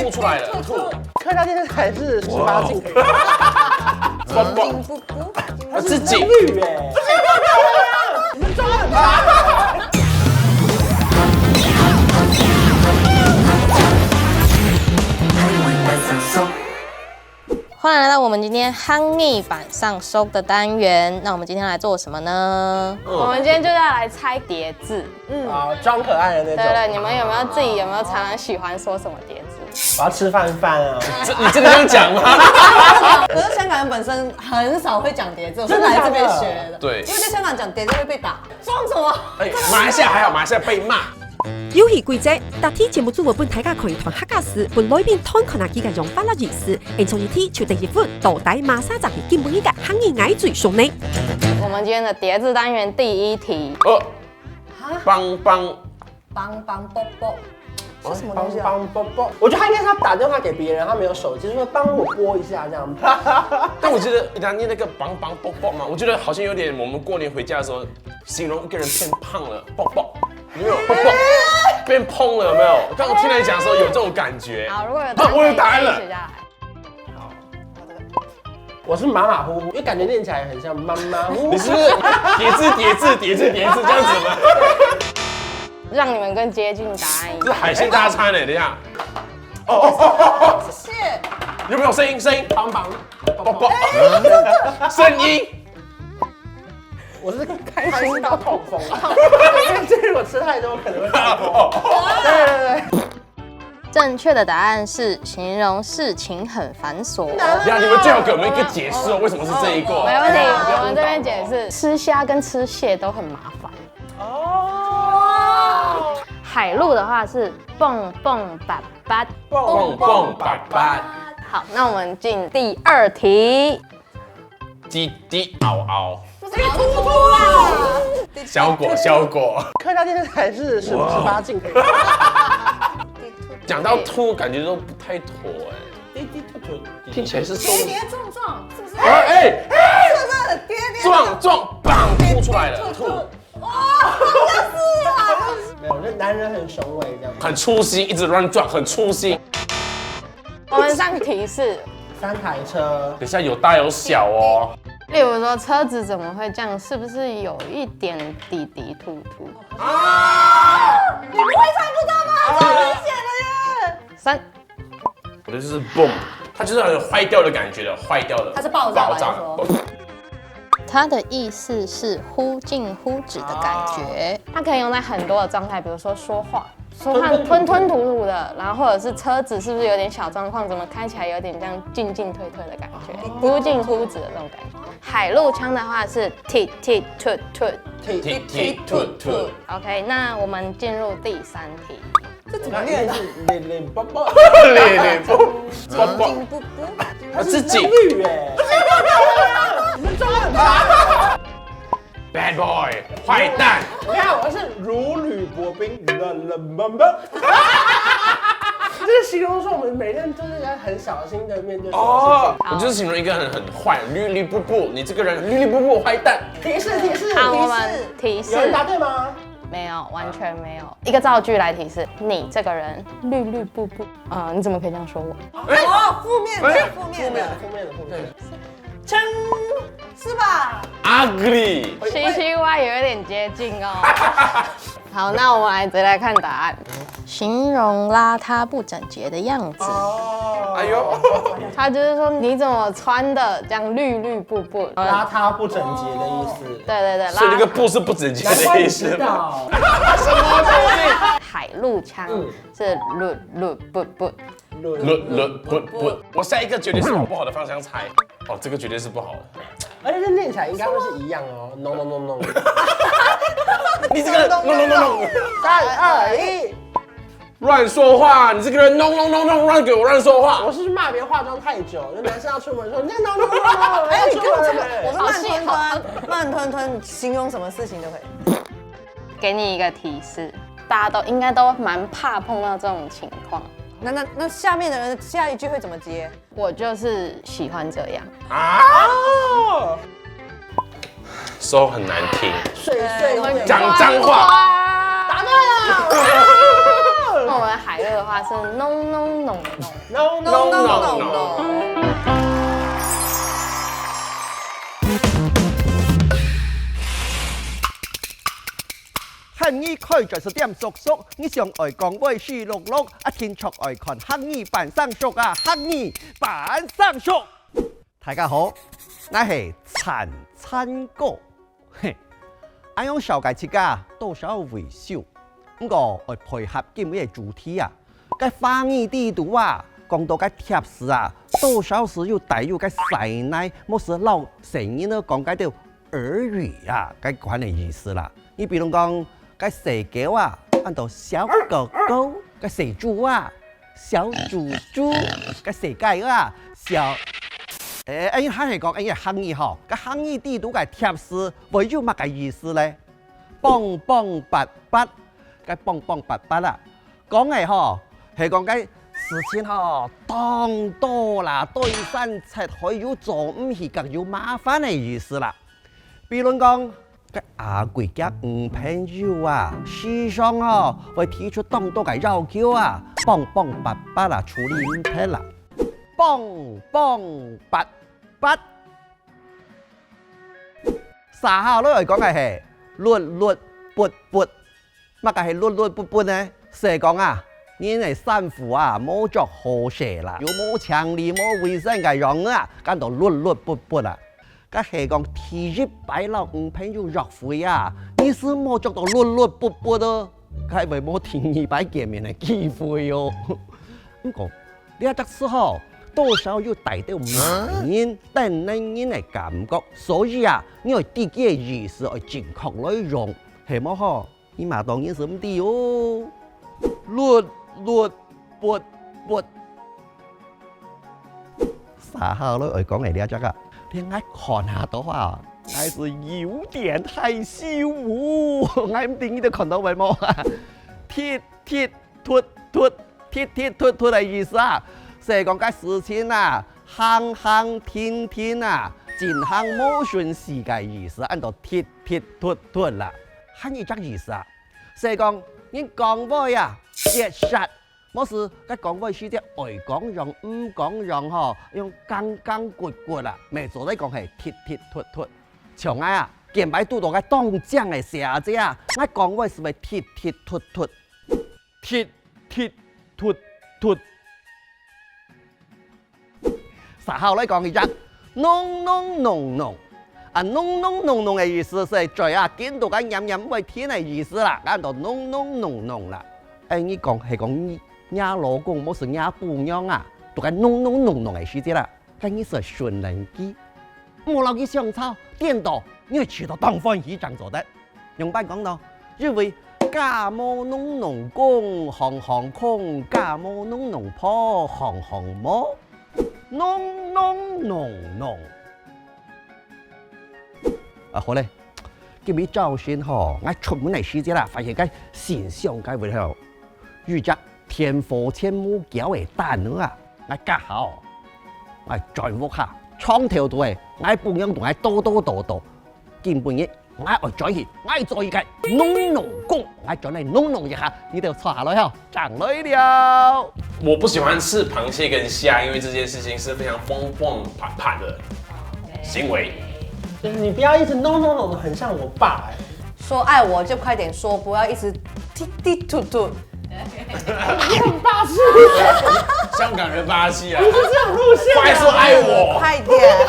吐出来了，吐。客家电视台是18禁。紧不不，是紧。绿哎，你们抓很大。欢迎来到我们今天夯议版上收的单元。那我们今天来做什么呢？我们今天就要来猜叠字。啊，装可爱的那种。对对，你们有没有自己有没有常常喜欢说什么叠字？我要吃饭啊！你真的这样讲吗？可是香港人本身很少会讲叠字，我是来这边学的。对，因为在香港讲叠字会被打，装什么？哎，马来西亚还好，马来西亚被骂。遊戲規則：特天節目組會本大家可以同客家時，本裏邊通可能幾個用法律意思，並從一天朝第一款到底馬沙集嘅基本一個行業矮最上呢。我们今天的叠字单元第一题，帮帮啵啵，是什么东西啊？帮啵啵，我觉得他应该是他打电话给别人，他没有手机，就说帮我拨一下这样。但我觉得人家念那个帮啵啵嘛，我觉得好像有点我们过年回家的时候，形容一个人变胖了，啵啵。有没有？变蓬了有没有？刚刚听你讲的时候有这种感觉。好，如果有答案，我有答案了。写下来。好，我是马马虎虎，因为感觉念起来很像马马虎虎。你是不是叠字这样子吗？让你们更接近答案一这是点。海鲜大餐呢，等一下。谢。有没有声音？帮啵啵。声音。我是开心到痛风，因为这如果吃太多可能会痛风。对。正确的答案是形容事情很繁琐。呀，你们最好给我们一个解释哦，为什么是这一个？没问题，我们这边解释，吃虾跟吃蟹都很麻烦。哦。海陆的话是蹦蹦叭叭。蹦蹦叭叭。好，那我们进第二题。滴滴嗷嗷。这个突突啦！效果。客家电视台是18禁可以。讲到吐，感觉都不太妥哎。滴滴突突，听起来是跌跌撞撞，是不是？哎，是不是跌跌撞，棒吐出来了，吐。哇，好像是啊。没有，这男人很雄伟这样。很粗心，一直乱撞，很粗心。我们上提示， 3台车，等一下有大有小哦。例如说车子怎么会这样？是不是有一点滴滴突突？你不会猜不到吗？超明显的耶。三，我的就是嘣，它就是很坏掉的感觉的，坏掉的。它是爆炸来说。它的意思是忽近忽止的感觉，它可以用在很多的状态，比如说说话。说话吞吞吐吐的，然后或者是车子是不是有点小状况，怎么开起来有点这样进退的感觉，忽近忽止的那种感觉。海陆腔的话是 t t t t t 吐吐。 OK， 那我们进入第三题。这怎么念啊？脸啵啵，脸啵啵，紧不不，它是紧。绿哎，你们抓很大。Bad boy， 坏蛋。你看，我是如履薄冰，冷邦邦。这个形容说我们每天都是要很小心的面对所有事情。我就是形容一个人很坏，绿绿布布，你这个人绿绿布布坏蛋。提示，好，我们提示。有人答对吗？没有，完全没有。一个造句来提示，你这个人绿绿布布。你怎么可以这样说我？哦，负面的。撑，是吧 Ugly， 西西歪有一点接近哦。好，那我们来直接来看答案。形容邋遢不整洁的样子。哎呦，他就是说你怎么穿的这样绿绿布布，邋遢不整洁的意思。对，所以那个布是不整洁的意思。海陆腔是绿布布。不，我下一个绝对是往不好的方向猜。哦，这个绝对是不好的。而且这念起来应该会是一样哦。No。你这个人 No。 3、2、1，乱说话！你这个人 No， 乱给我乱说话！我是去骂别人化妆太久，有男生要出门说你 No， 哎，你出跟我这门个，我是慢吞吞，形容什么事情都可以。给你一个提示，大家应该都蛮怕碰到这种情况。那下面的人下一句会怎么接？我就是喜欢这样。说很难听，碎讲脏话。答对了。那我们海陆的话话是浓浓浓浓。 no no no no。汉语开就是点熟熟，你上爱讲话四六六，啊天出爱看汉语版上熟啊，汉语版上熟。大家好，我是陈参哥，嘿，我用小解设计多少维修，不过要配合今日的主题啊，cái翻译地图啊，讲到cái贴士啊，多少时又带有cái塞奶，莫是老成語呢講cái條耳語啊，cái款嘅意思啦。你比如講。cái xề kéo à, ăn đồ xéo cờ câu, cái xề chú à, xéo chú chú, cái xề cây à, xéo. Anh hay講anh係漢語嗬，cái漢語地圖嘅貼士，為咗乜嘅意思咧？蹦蹦拔拔，cái蹦蹦拔拔啊，講嘅嗬係講嘅事情嗬，當多啦，對身切可以要做唔係咁要麻煩嘅意思啦。比如講。cái國家朋友啊，時常哦會提出當多嘅要求啊，幫爸爸啦處理問題啦，幫爸爸。三號咧嚟講嘅係律撥，乜嘅係律撥呢？係講啊，你係政府啊冇做好事啦，又冇強力冇衛生嘅樣啊，感到律撥啦。個係講提議擺落朋友約會啊，你是冇做到律撥的，係咪冇提議擺見面嘅機會哦？不過呢一隻時候多少要帶到埋怨、等人嘅感覺，所以啊，你要啲嘅意思要正確來用，係冇嗬？你嘛當然是唔啲哦，律撥。三號咧，我講嚟呢一隻啊。你愛看下的話，我是有點害羞喎，我唔定你都看到未冇？鐵突嘅意思啊，係講嘅事情啊，行天啊，進行冇順時嘅意思，按到鐵突啦，係一隻意思啊，係講你講話呀，結實。冇事，cái講話是啲愛講用唔講用嗬，用剛骨啦，未做咧講係鐵突。像我啊，見擺拄到個當獎嘅寫者啊，我講話是咪鐵突。三號咧講嘅啫，濃，啊濃嘅意思係在啊見到個飲為天嘅意思啦，講到濃啦，你講係講。伢老公冇是伢姑娘啊，都係濃嘅事啫啦。咁你是順人機，冇落去相抄顛倒，你係取到當歡喜這樣做的。用班講到，因為家冇濃公，行空；家冇濃婆，行魔，濃。啊好咧，今日早先嗬，我出門嚟時節啦，發現個現象解會喺度預測。天火千木叫嘅蛋啊！我家好，我在屋下窗條度嘅，我半樣同我多，見半日我愛在意，我在意嘅濃公，我再嚟濃一下，你就坐下來後長來了。我不喜歡吃螃蟹跟蝦，因為這件事情是非常蹦啪的行為。就是你不要一直 no，很像我爸哎。說愛我就快點說，不要一直突。你很霸氣，香港人霸氣啊！你是這種路線，快說愛我，快點。